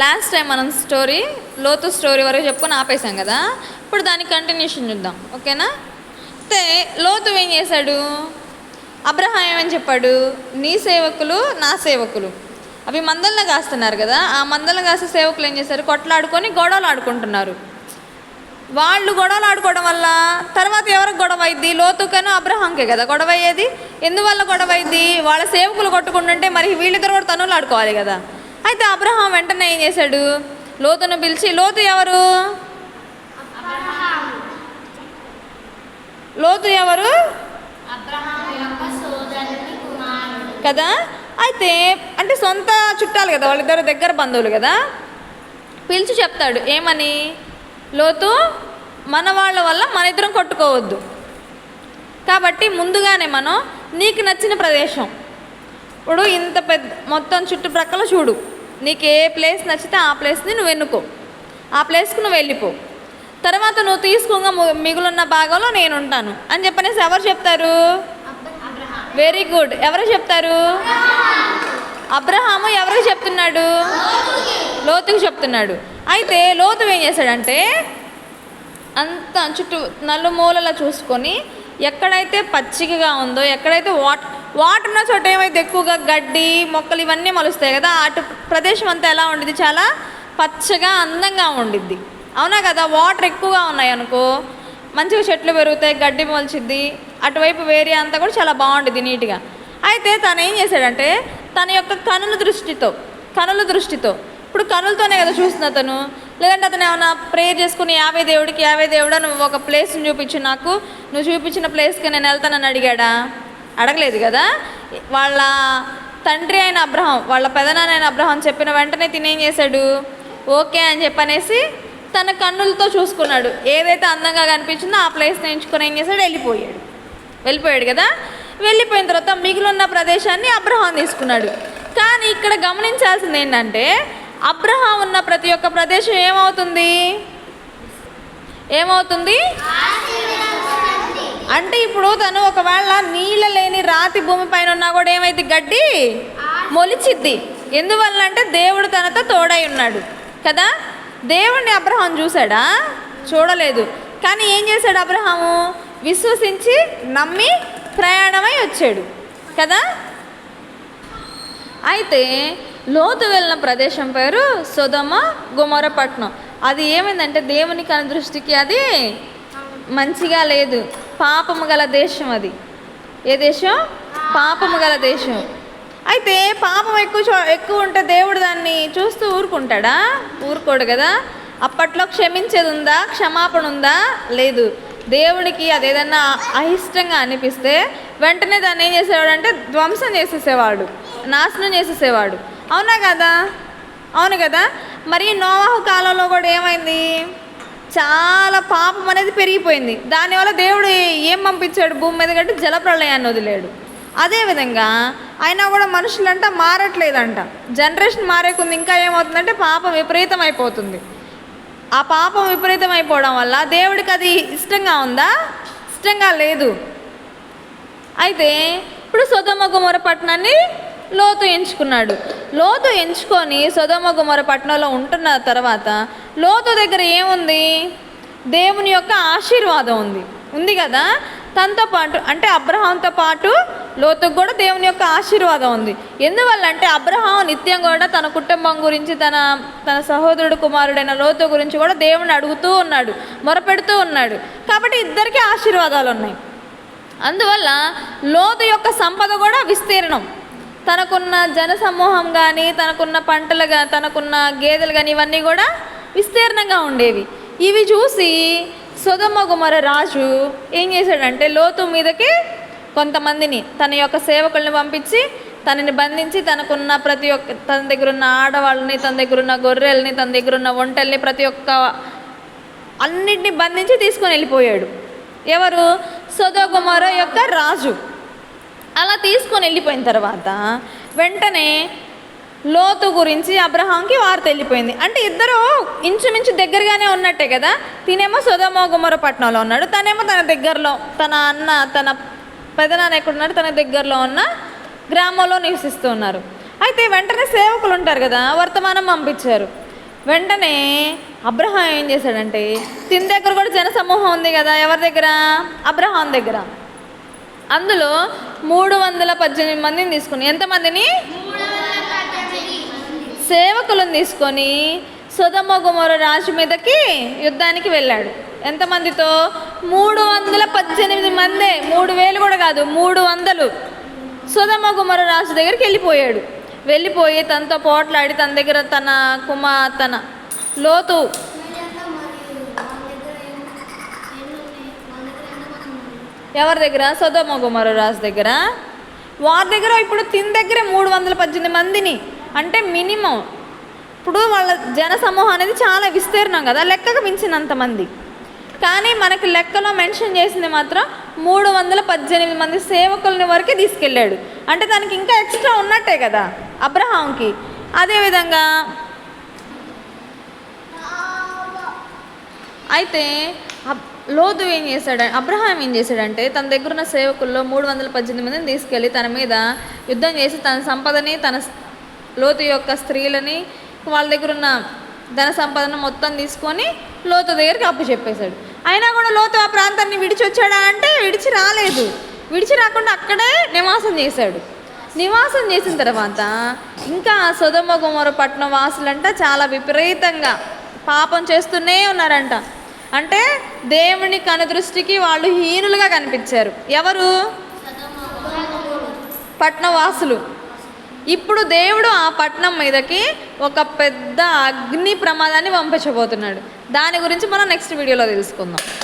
Last time మనం లోతు story వరకు చెప్పుకొని ఆపేసాం కదా. ఇప్పుడు దానికి కంటిన్యూషన్ చూద్దాం, ఓకేనా? అయితే లోతు ఏం చేశాడు? అబ్రహాం ఏమని చెప్పాడు? నీ సేవకులు నా సేవకులు అవి మందలను కాస్తున్నారు కదా, ఆ మందలను కాసే సేవకులు ఏం చేశారు? కొట్లాడుకొని గొడవలు ఆడుకుంటున్నారు. వాళ్ళు గొడవలు ఆడుకోవడం వల్ల తర్వాత ఎవరికి గొడవ అయింది? లోతుకను అబ్రహాంకే కదా గొడవ అయ్యేది. ఎందువల్ల గొడవ అయింది? వాళ్ళ సేవకులు కొట్టుకుంటుంటే మరి వీళ్ళిద్దరు కూడా తనులు ఆడుకోవాలి కదా. అయితే అబ్రహాం వెంటనే ఏం చేశాడు? లోతును పిలిచి, లోతు ఎవరు? లోతు ఎవరు కదా? అయితే అంటే సొంత చుట్టాలు కదా, వాళ్ళిద్దరు దగ్గర బంధువులు కదా. పిలిచి చెప్తాడు ఏమని? లోతు, మన వాళ్ళ వల్ల మన ఇద్దరం కొట్టుకోవద్దు కాబట్టి ముందుగానే మనం నీకు నచ్చిన ప్రదేశం, ఇప్పుడు ఇంత పెద్ద మొత్తం చుట్టుప్రక్కల చూడు, నీకు ఏ ప్లేస్ నచ్చితే ఆ ప్లేస్ని నువ్వు ఎన్నుకో, ఆ ప్లేస్కి నువ్వు వెళ్ళిపో, తర్వాత నువ్వు తీసుకోగా మిగులున్న భాగంలో నేను ఉంటాను అని చెప్పనేసి ఎవరు చెప్తారు? Very good. ఎవరు చెప్తారు? అబ్రహాము ఎవరికి చెప్తున్నాడు? లోతుకి చెప్తున్నాడు. అయితే లోతు ఏం చేశాడంటే అంత చుట్టూ నలుమూలలా చూసుకొని ఎక్కడైతే పచ్చికగా ఉందో, ఎక్కడైతే వాటర్ ఉన్న చోట ఏమైతే ఎక్కువగా గడ్డి మొక్కలు ఇవన్నీ మొలుస్తాయి కదా, అటు ప్రదేశం అంతా ఎలా ఉండిద్ది? చాలా పచ్చగా అందంగా ఉండిద్ది, అవునా కదా? వాటర్ ఎక్కువగా ఉన్నాయి అనుకో మంచిగా చెట్లు పెరుగుతాయి, గడ్డి మొలిచిద్ది, అటువైపు వేరే అంతా కూడా చాలా బాగుండిద్ది నీట్గా. అయితే తను ఏం చేశాడంటే తన యొక్క కనుల దృష్టితో ఇప్పుడు కనులతోనే కదా చూస్తున్నా తను, లేదంటే అతను ఏమైనా ప్రేయర్ చేసుకుని యావే దేవుడా నువ్వు ఒక ప్లేస్ని చూపించు నాకు, నువ్వు చూపించిన ప్లేస్కి నేను వెళ్తానని అడిగాడా? అడగలేదు కదా. వాళ్ళ తండ్రి అయిన అబ్రహాం, వాళ్ళ పెదనాన్న అబ్రహాం చెప్పిన వెంటనే తినేం చేశాడు? ఓకే అని చెప్పనేసి తన కన్నులతో చూసుకున్నాడు. ఏదైతే అందంగా కనిపించిందో ఆ ప్లేస్ని ఎంచుకొని ఏం చేశాడు? వెళ్ళిపోయాడు కదా. వెళ్ళిపోయిన తర్వాత మిగిలిన ప్రదేశాన్ని అబ్రహాం తీసుకున్నాడు. కానీ ఇక్కడ గమనించాల్సింది ఏంటంటే అబ్రహాం ఉన్న ప్రతి ఒక్క ప్రదేశం ఏమవుతుంది అంటే ఇప్పుడు తను ఒకవేళ నీళ్ళ లేని రాతి భూమి పైన ఉన్నా కూడా ఏమైంది? గడ్డి మొలిచిద్ది. ఎందువల్ల అంటే దేవుడు తనతో తోడై ఉన్నాడు కదా. దేవుడిని అబ్రహాం చూశాడా? చూడలేదు. కానీ ఏం చేశాడు అబ్రహాము? విశ్వసించి నమ్మి ప్రయాణమై వచ్చాడు కదా. అయితే లోతు వెళ్ళిన ప్రదేశం పేరు సొదొమ గొమొర్రా పట్టణం. అది ఏమైందంటే దేవుని కను దృష్టికి అది మంచిగా లేదు, పాపము గల దేశం. అది ఏ దేశం? పాపము గల దేశం. అయితే పాపం ఎక్కువ ఉంటే దేవుడు దాన్ని చూస్తూ ఊరుకుంటాడా? ఊరుకోడు కదా. అప్పట్లో క్షమించేది ఉందా? క్షమాపణ ఉందా? లేదు. దేవుడికి అదేదన్నా అయిష్టంగా అనిపిస్తే వెంటనే దాన్ని ఏం చేసేవాడు అంటే ధ్వంసం చేసేసేవాడు, నాశనం చేసేసేవాడు, అవునా కదా? అవును కదా. మరి నోవాహు కాలంలో కూడా ఏమైంది? చాలా పాపం అనేది పెరిగిపోయింది. దానివల్ల దేవుడు ఏం పంపించాడు భూమి మీద కంటే? జలప్రళయాన్ని వదిలేడు. అదేవిధంగా అయినా కూడా మనుషులంట మారట్లేదంట. జనరేషన్ మారే కొంది ఇంకా ఏమవుతుందంటే పాపం విపరీతం అయిపోతుంది. ఆ పాపం విపరీతం అయిపోవడం వల్ల దేవుడికి అది ఇష్టంగా ఉందా? ఇష్టంగా లేదు. అయితే ఇప్పుడు సొదొమ గొమొర్రా పట్టణాన్ని లోతు ఎంచుకున్నాడు. లోతు ఎంచుకొని సొదొమ గొమొర్రా పట్టణంలో ఉంటున్న తర్వాత లోతు దగ్గర ఏముంది? దేవుని యొక్క ఆశీర్వాదం ఉంది కదా. తనతో పాటు అంటే అబ్రహాంతో పాటు లోతుకు కూడా దేవుని యొక్క ఆశీర్వాదం ఉంది. ఎందువల్ల అంటే అబ్రహాం నిత్యం కూడా తన కుటుంబం గురించి, తన సహోదరుడు కుమారుడైన లోతు గురించి కూడా దేవుని అడుగుతూ ఉన్నాడు, మొరపెడుతూ ఉన్నాడు. కాబట్టి ఇద్దరికీ ఆశీర్వాదాలు ఉన్నాయి. అందువల్ల లోతు యొక్క సంపద కూడా విస్తీర్ణం. తనకున్న జనసమూహం కానీ, తనకున్న పంటలు కానీ, తనకున్న గేదెలు కానీ ఇవన్నీ కూడా విస్తీర్ణంగా ఉండేవి. ఇవి చూసి సొదొమ గొమొర్రా రాజు ఏం చేశాడంటే లోతు మీదకి కొంతమందిని తన యొక్క సేవకుల్ని పంపించి తనని బంధించి తన దగ్గర ఉన్న ఆడవాళ్ళని, తన దగ్గర ఉన్న గొర్రెల్ని, తన దగ్గర ఉన్న ఒంటెల్ని అన్నిటిని బంధించి తీసుకొని వెళ్ళిపోయాడు. ఎవరు? సొదొమ గొమొర్రా యొక్క రాజు. అలా తీసుకొని వెళ్ళిపోయిన తర్వాత వెంటనే లోతు గురించి అబ్రహాంకి వార్త వెళ్ళిపోయింది. అంటే ఇద్దరు ఇంచుమించు దగ్గరగానే ఉన్నట్టే కదా. తినేమో సొదొమ గొమొర్రా పట్టణంలో ఉన్నాడు, తనేమో తన దగ్గరలో తన పెదనాన్న ఎక్కడున్నాడు? తన దగ్గరలో ఉన్న గ్రామంలో నివసిస్తూ ఉన్నారు. అయితే వెంటనే సేవకులు ఉంటారు కదా, వర్తమానం పంపించారు. వెంటనే అబ్రహాం ఏం చేశాడంటే తిని దగ్గర కూడా జనసమూహం ఉంది కదా, ఎవరి దగ్గర? అబ్రహాం దగ్గర. అందులో 318 మందిని తీసుకుని, ఎంతమందిని? సేవకులను తీసుకొని సొదొమ గొమొర్రా రాజు మీదకి యుద్ధానికి వెళ్ళాడు. ఎంతమందితో? 318 మందే, 3000 కూడా కాదు, 300. సొదొమ గొమొర్రా రాజు దగ్గరికి వెళ్ళిపోయి తనతో పోట్లాడి తన దగ్గర తన లోతు ఎవరి దగ్గర? సొదొమ గొమొర్రా రాజు దగ్గర. వారి దగ్గర ఇప్పుడు తిని దగ్గర 318 మందిని, అంటే మినిమం. ఇప్పుడు వాళ్ళ జనసమూహం అనేది చాలా విస్తీర్ణం కదా, లెక్కకు మించినంత మంది. కానీ మనకి లెక్కలో మెన్షన్ చేసింది మాత్రం 318 మంది సేవకులని వరకే తీసుకెళ్ళాడు. అంటే దానికి ఇంకా ఎక్స్ట్రా ఉన్నట్టే కదా అబ్రహాంకి. అదేవిధంగా అయితే లోతు ఏం చేశాడు, అబ్రహాం ఏం చేశాడంటే తన దగ్గర ఉన్న సేవకుల్లో 318 మందిని తీసుకెళ్ళి తన మీద యుద్ధం చేసి తన సంపదని, తన లోతు యొక్క స్త్రీలని, వాళ్ళ దగ్గర ఉన్న ధన సంపదను మొత్తం తీసుకొని లోతు దగ్గరికి అప్పు చెప్పేశాడు. అయినా కూడా లోతు ఆ ప్రాంతాన్ని విడిచి వచ్చాడా అంటే విడిచి రాలేదు. విడిచి రాకుండా అక్కడే నివాసం చేశాడు. నివాసం చేసిన తర్వాత ఇంకా సొదొమ గొమొర్రా పట్టణం వాసులంట చాలా విపరీతంగా పాపం చేస్తూనే ఉన్నారంట. అంటే దేవుని కనుదృష్టికి వాళ్ళు హీనులుగా కనిపించారు. ఎవరు? పట్టణవాసులు. ఇప్పుడు దేవుడు ఆ పట్టణం మీదకి ఒక పెద్ద అగ్ని ప్రమాదాన్ని పంపించబోతున్నాడు. దాని గురించి మనం నెక్స్ట్ వీడియోలో తెలుసుకుందాం.